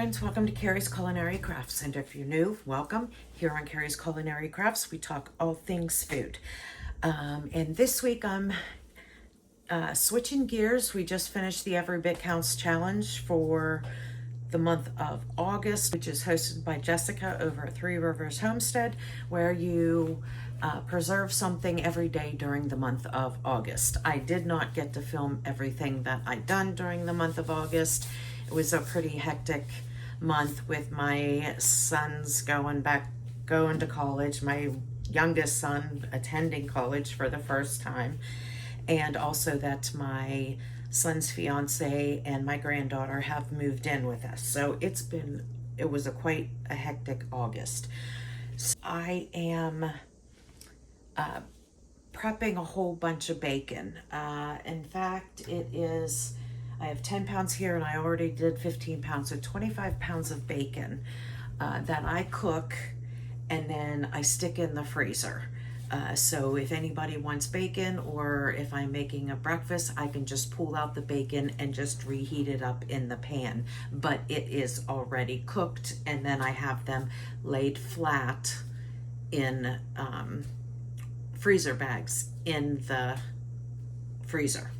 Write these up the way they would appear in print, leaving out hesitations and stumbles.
friends, welcome to Carrie's Culinary Crafts, and if you're new, welcome. Here on Carrie's Culinary Crafts, we talk all things food. And this week I'm switching gears. We just finished the Every Bit Counts Challenge for the month of August, which is hosted by Jessica over at Three Rivers Homestead, where you preserve something every day during the month of August. I did not get to film everything that I'd done during the month of August. It was a pretty hectic month with my sons going to college, my youngest son attending college for the first time, and also that my son's fiance and my granddaughter have moved in with us. So it was quite a hectic August. So I am prepping a whole bunch of bacon. In fact, I have 10 pounds here and I already did 15 pounds, so 25 pounds of bacon that I cook and then I stick in the freezer. So if anybody wants bacon, or if I'm making a breakfast, I can just pull out the bacon and just reheat it up in the pan. But it is already cooked, and then I have them laid flat in freezer bags in the freezer.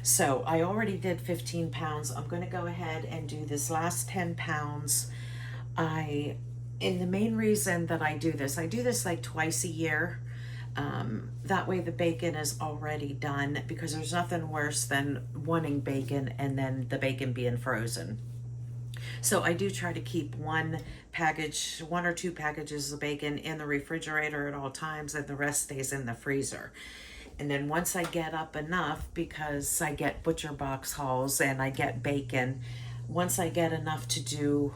So I already did 15 pounds. I'm going to go ahead and do this last 10 pounds. And the main reason that I do this like twice a year. That way the bacon is already done, because there's nothing worse than wanting bacon and then the bacon being frozen. So I do try to keep one or two packages of bacon in the refrigerator at all times, and the rest stays in the freezer. And then once I get up enough, because I get butcher box hauls and I get bacon, once I get enough to do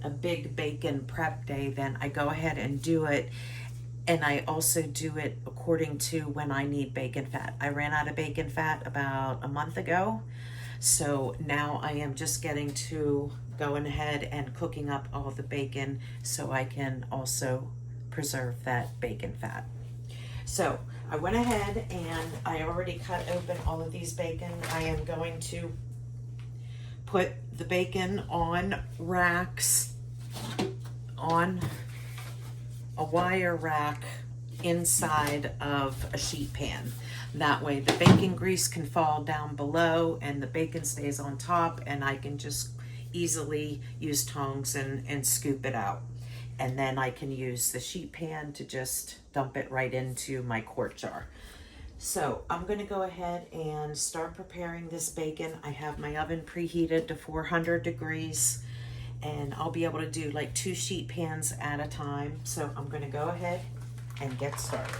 a big bacon prep day, then I go ahead and do it. And I also do it according to when I need bacon fat. I ran out of bacon fat about a month ago. So now I am just getting to going ahead and cooking up all the bacon so I can also preserve that bacon fat. So I went ahead and I already cut open all of these bacon. I am going to put the bacon on racks, on a wire rack inside of a sheet pan. That way the bacon grease can fall down below and the bacon stays on top, and I can just easily use tongs and scoop it out. And then I can use the sheet pan to just dump it right into my quart jar. So I'm going to go ahead and start preparing this bacon. I have my oven preheated to 400 degrees, and I'll be able to do like 2 sheet pans at a time. So I'm going to go ahead and get started.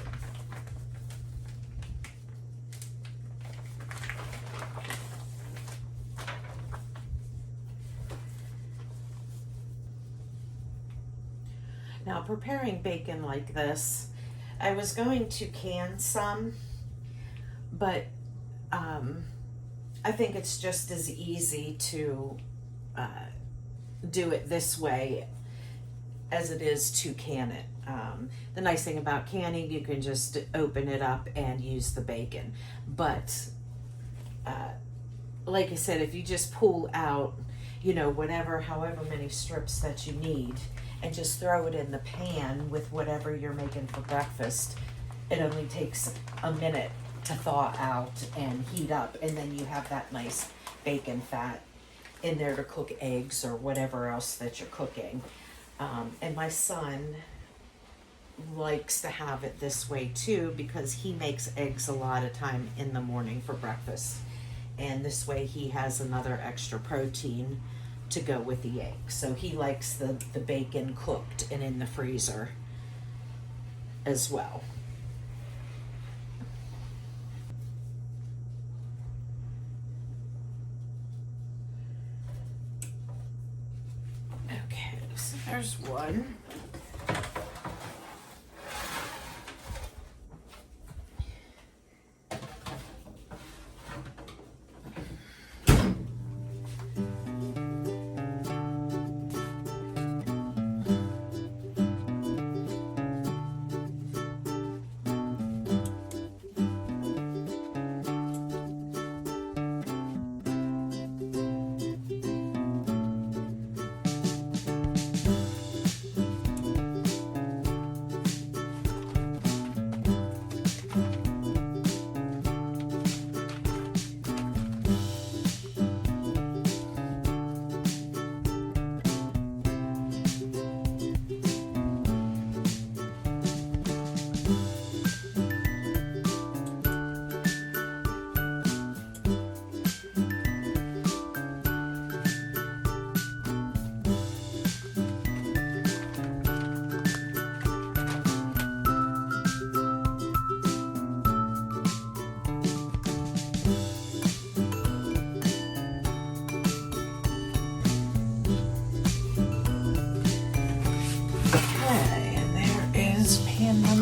Now, preparing bacon like this, I was going to can some, but I think it's just as easy to do it this way as it is to can it. The nice thing about canning, you can just open it up and use the bacon. But like I said, if you just pull out, however many strips that you need, and just throw it in the pan with whatever you're making for breakfast, it only takes a minute to thaw out and heat up, and then you have that nice bacon fat in there to cook eggs or whatever else that you're cooking. And my son likes to have it this way too, because he makes eggs a lot of time in the morning for breakfast, and this way he has another extra protein to go with the egg. So he likes the bacon cooked and in the freezer as well. Okay, so there's one.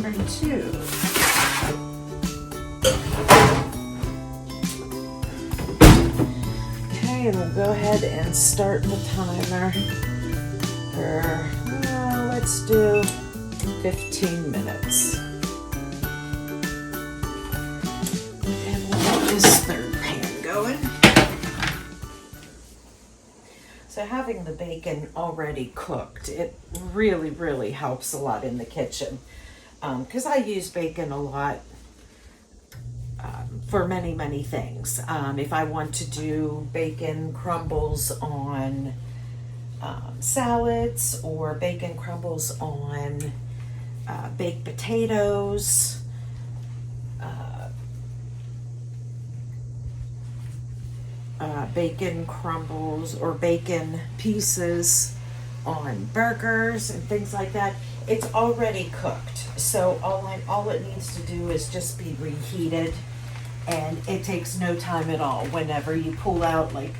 number 2. Okay, we'll go ahead and start the timer for, let's do 15 minutes. And we'll get this third pan going. So having the bacon already cooked, it really, really helps a lot in the kitchen. Because I use bacon a lot for many, many things. If I want to do bacon crumbles on salads, or bacon crumbles on baked potatoes, bacon crumbles or bacon pieces on burgers and things like that, it's already cooked. So all it needs to do is just be reheated, and it takes no time at all. Whenever you pull out like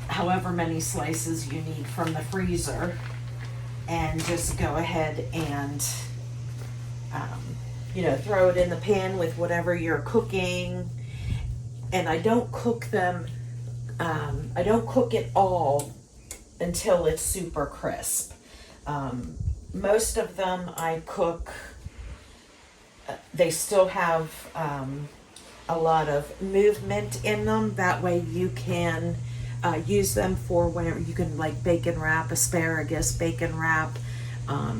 however many slices you need from the freezer, and just go ahead and throw it in the pan with whatever you're cooking. And I don't cook them, I don't cook it all until it's super crisp. Most of them I cook, they still have a lot of movement in them. That way you can use them for whenever you can, like bacon wrap asparagus, bacon wrap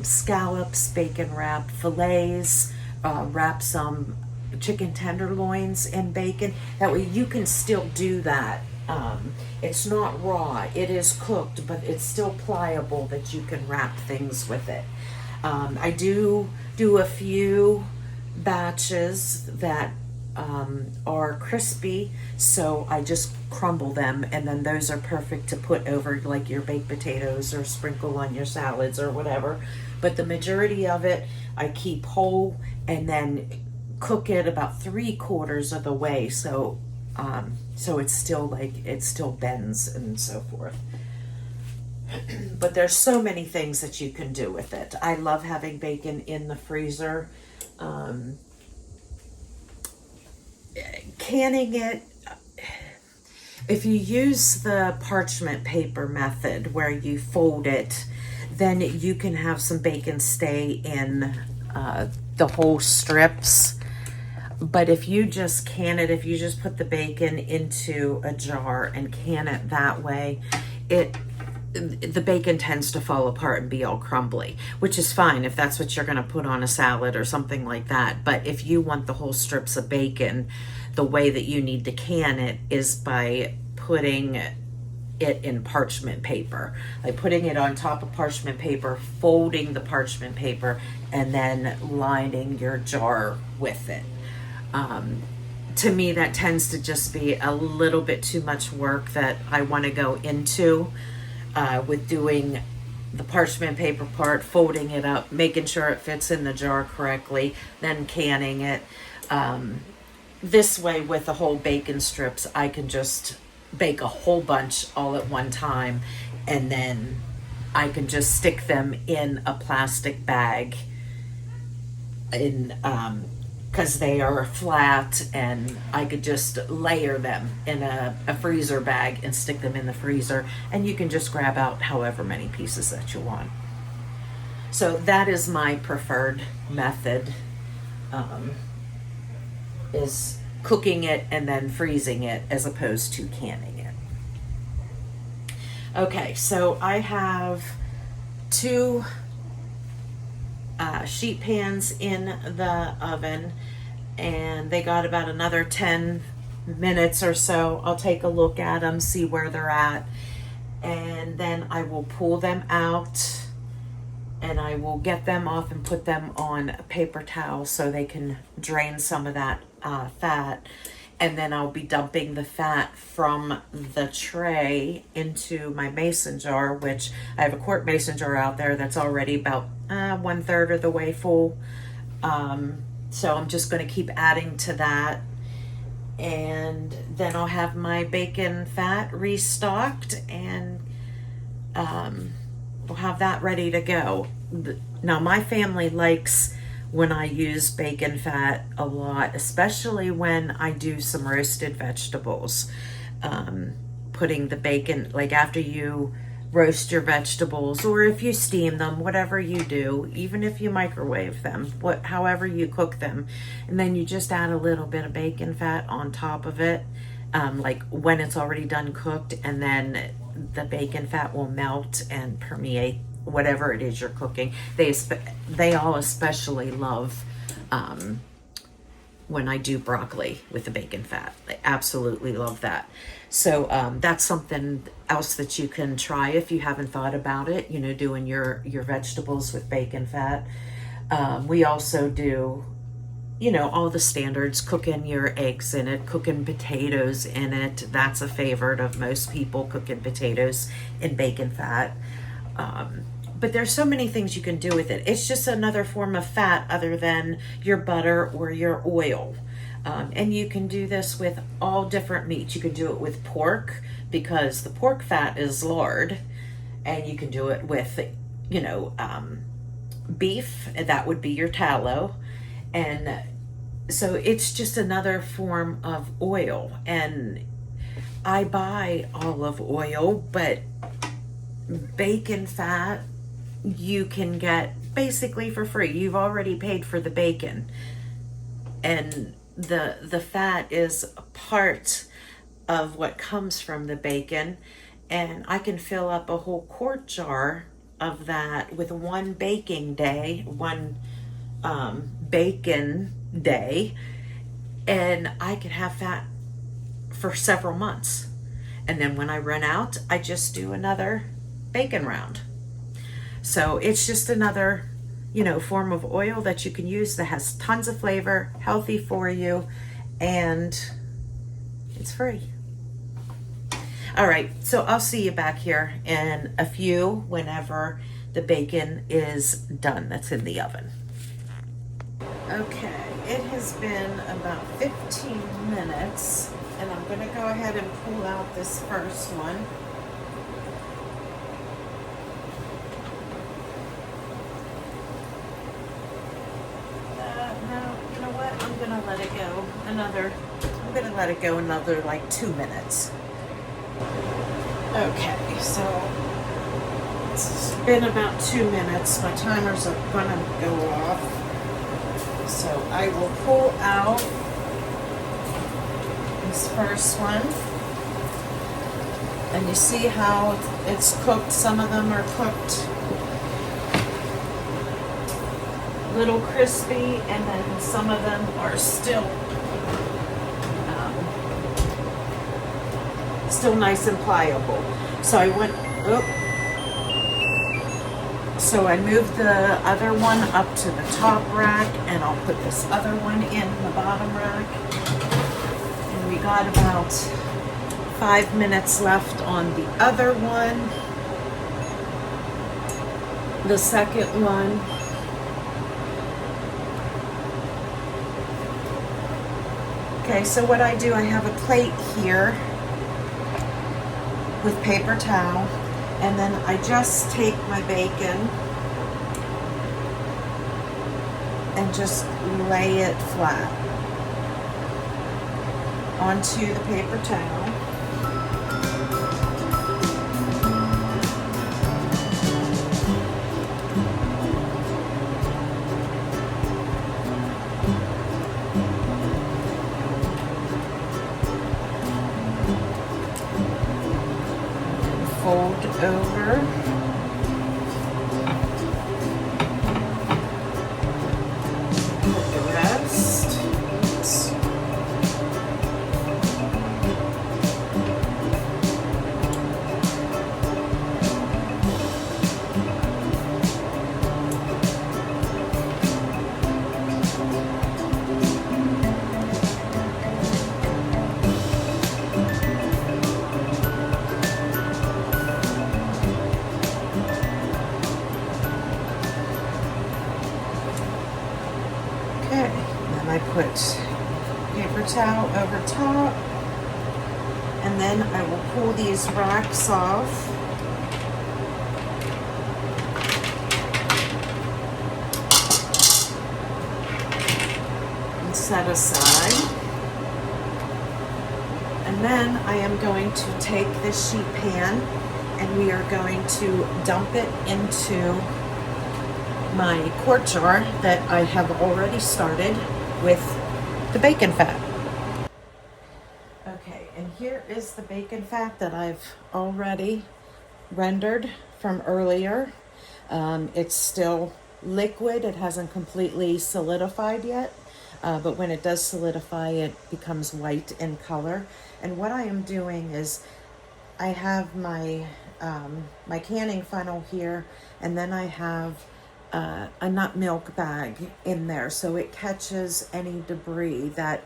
scallops, bacon wrap fillets, wrap some chicken tenderloins in bacon. That way you can still do that. It's not raw, it is cooked, but it's still pliable that you can wrap things with it. I do a few batches that are crispy, so I just crumble them, and then those are perfect to put over like your baked potatoes or sprinkle on your salads or whatever. But the majority of it I keep whole and then cook it about 3/4 of the way, so it's still it still bends and so forth. But there's so many things that you can do with it. I love having bacon in the freezer. Canning it, if you use the parchment paper method where you fold it, then you can have some bacon stay in the whole strips. But if you just can it, if you just put the bacon into a jar and can it that way, the bacon tends to fall apart and be all crumbly, which is fine if that's what you're going to put on a salad or something like that. But if you want the whole strips of bacon, the way that you need to can it is by putting it in parchment paper, like putting it on top of parchment paper, folding the parchment paper, and then lining your jar with it. To me, that tends to just be a little bit too much work that I want to go into with doing the parchment paper part, folding it up, making sure it fits in the jar correctly, then canning it. This way, with the whole bacon strips, I can just bake a whole bunch all at one time, and then I can just stick them in a plastic bag because they are flat, and I could just layer them in a freezer bag and stick them in the freezer, and you can just grab out however many pieces that you want. So that is my preferred method, is cooking it and then freezing it as opposed to canning it. Okay, so I have 2 sheet pans in the oven, and they got about another 10 minutes or so. I'll take a look at them, see where they're at, and then I will pull them out, and I will get them off and put them on a paper towel so they can drain some of that fat. And then I'll be dumping the fat from the tray into my mason jar, which I have a quart mason jar out there that's already about 1/3 of the way full. So I'm just going to keep adding to that. And then I'll have my bacon fat restocked, and we'll have that ready to go. Now, my family likes when I use bacon fat a lot, especially when I do some roasted vegetables. Putting the bacon, like after you roast your vegetables, or if you steam them, whatever you do, even if you microwave them, however you cook them, and then you just add a little bit of bacon fat on top of it, like when it's already done cooked, and then the bacon fat will melt and permeate whatever it is you're cooking. They all especially love when I do broccoli with the bacon fat. They absolutely love that. So that's something else that you can try if you haven't thought about it, you know, doing your vegetables with bacon fat. We also do, you know, all the standards, cooking your eggs in it, cooking potatoes in it. That's a favorite of most people, cooking potatoes in bacon fat. But there's so many things you can do with it. It's just another form of fat other than your butter or your oil. And you can do this with all different meats. You can do it with pork because the pork fat is lard, and you can do it with, you know, beef, and that would be your tallow. And so it's just another form of oil. And I buy olive oil, but bacon fat you can get basically for free. You've already paid for the bacon, and the fat is a part of what comes from the bacon. And I can fill up a whole quart jar of that with one bacon day, and I could have fat for several months. And then when I run out, I just do another bacon round. So it's just another, you know, form of oil that you can use that has tons of flavor, healthy for you, and it's free. All right, so I'll see you back here in a few whenever the bacon is done that's in the oven. Okay, it has been about 15 minutes, and I'm going to go ahead and pull out this first one. I'm gonna let it go another like 2 minutes. Okay, so it's been about 2 minutes. My timers are gonna go off. So I will pull out this first one. And you see how it's cooked. Some of them are cooked a little crispy, and then some of them are still nice and pliable. So I moved the other one up to the top rack, and I'll put this other one in the bottom rack. And we got about 5 minutes left on the other one. The second one. Okay, so what I do, I have a plate here with paper towel, and then I just take my bacon and just lay it flat onto the paper towel. Fold over. Put the rest. Oops. Okay, then I put paper towel over top, and then I will pull these racks off. set aside. And then I am going to take this sheet pan and we are going to dump it into my quart jar that I have already started with the bacon fat. Okay, and here is the bacon fat that I've already rendered from earlier. It's still liquid, it hasn't completely solidified yet, but when it does solidify, it becomes white in color. And what I am doing is I have my my canning funnel here, and then I have a nut milk bag in there, so it catches any debris that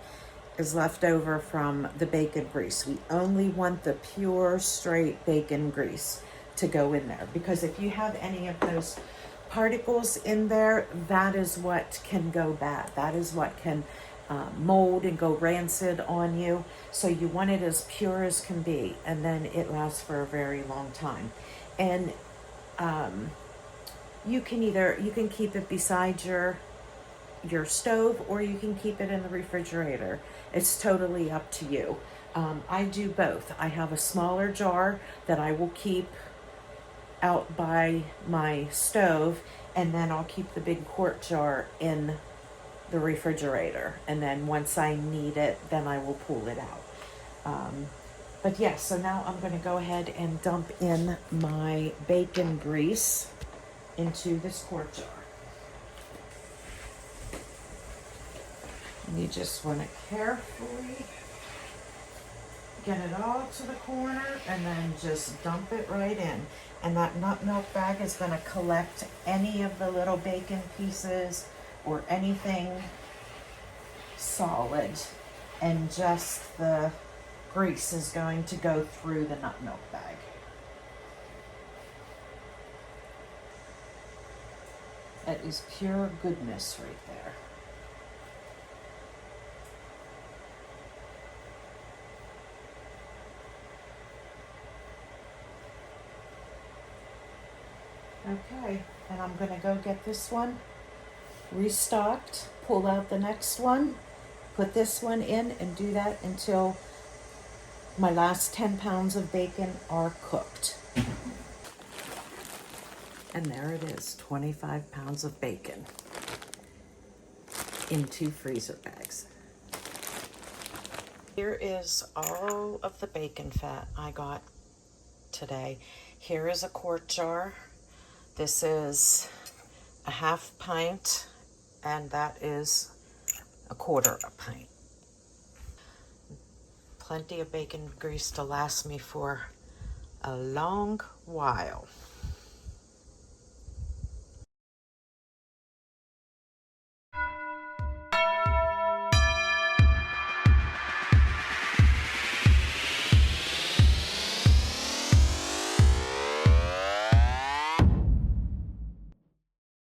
is left over from the bacon grease. We only want the pure, straight bacon grease to go in there, because if you have any of those particles in there, that is what can go bad. That is what can mold and go rancid on you. So you want it as pure as can be, and then it lasts for a very long time. And you can keep it beside your stove, or you can keep it in the refrigerator. It's totally up to you. I do both. I have a smaller jar that I will keep out by my stove, and then I'll keep the big quart jar in the refrigerator, and then once I need it, then I will pull it out. But yeah, so now I'm going to go ahead and dump in my bacon grease into this quart jar. And you just want to carefully get it all to the corner and then just dump it right in. And that nut milk bag is going to collect any of the little bacon pieces or anything solid, and just the grease is going to go through the nut milk bag. That is pure goodness right there. Okay, and I'm going to go get this one restocked, pull out the next one, put this one in, and do that until my last 10 pounds of bacon are cooked. And there it is, 25 pounds of bacon in 2 freezer bags. Here is all of the bacon fat I got today. Here is a quart jar. This is a half pint, and that is a quarter a pint. Plenty of bacon grease to last me for a long while.